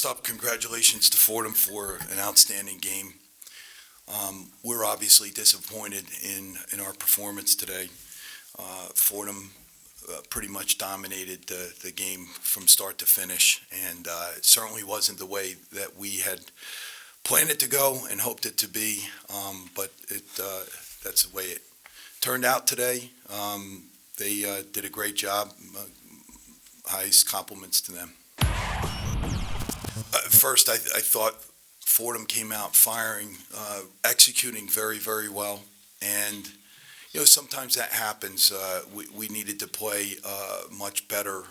First up, congratulations to Fordham for an outstanding game. We're obviously disappointed in our performance today. Fordham pretty much dominated the game from start to finish, and it certainly wasn't the way that we had planned it to go and hoped it to be, but that's the way it turned out today. They did a great job. Highest compliments to them. First, I thought Fordham came out firing, executing very, very well, and sometimes that happens. We needed to play much better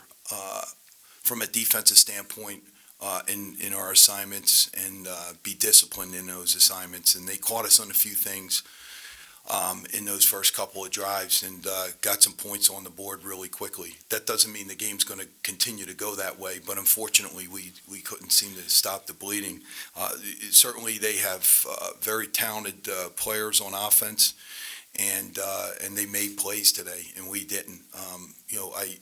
from a defensive standpoint in our assignments and be disciplined in those assignments. And they caught us on a few things in those first couple of drives and got some points on the board really quickly. That doesn't mean the game's going to continue to go that way, but unfortunately we couldn't seem to stop the bleeding. Certainly they have very talented players on offense, and they made plays today, and we didn't. I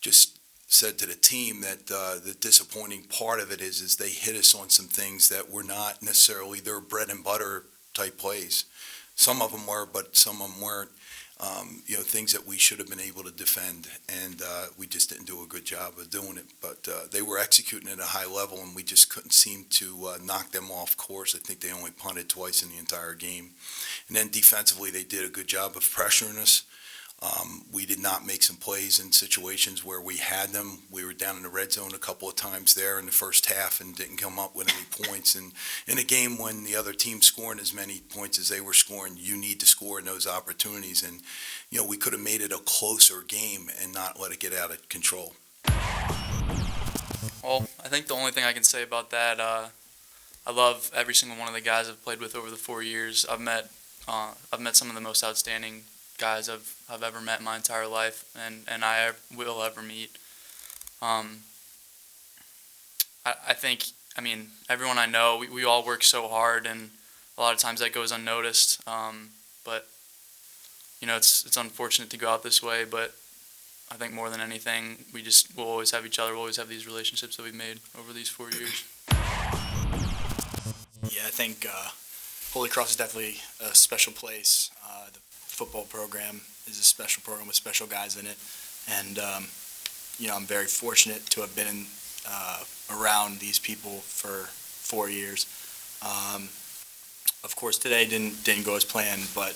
just said to the team that the disappointing part of it is they hit us on some things that were not necessarily their bread and butter type plays. Some of them were, but some of them weren't. Things that we should have been able to defend, and we just didn't do a good job of doing it. But they were executing at a high level, and we just couldn't seem to knock them off course. I think they only punted twice in the entire game. And then defensively, they did a good job of pressuring us. We did not make some plays in situations where we had them. We were down in the red zone a couple of times there in the first half and didn't come up with any points. And in a game when the other team's scoring as many points as they were scoring, you need to score in those opportunities. And, we could have made it a closer game and not let it get out of control. Well, I think the only thing I can say about that, I love every single one of the guys I've played with over the 4 years. I've met some of the most outstanding guys I've ever met in my entire life, and I will ever meet. I think, everyone I know, we all work so hard, and a lot of times that goes unnoticed. But it's unfortunate to go out this way. But I think more than anything, we'll always have each other. We'll always have these relationships that we've made over these 4 years. Yeah, I think Holy Cross is definitely a special place. The football program is a special program with special guys in it, and I'm very fortunate to have been around these people for 4 years. Of course, today didn't go as planned, but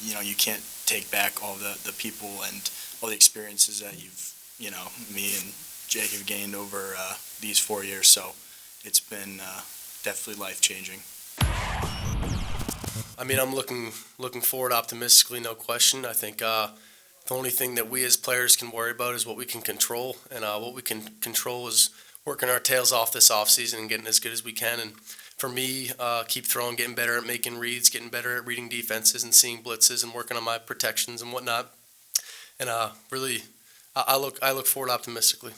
you can't take back all the people and all the experiences that me and Jake have gained over these 4 years. So it's been definitely life-changing. I'm looking forward optimistically, no question. I think the only thing that we as players can worry about is what we can control, and what we can control is working our tails off this offseason and getting as good as we can. And for me, keep throwing, getting better at making reads, getting better at reading defenses and seeing blitzes and working on my protections and whatnot. And really, I look forward optimistically.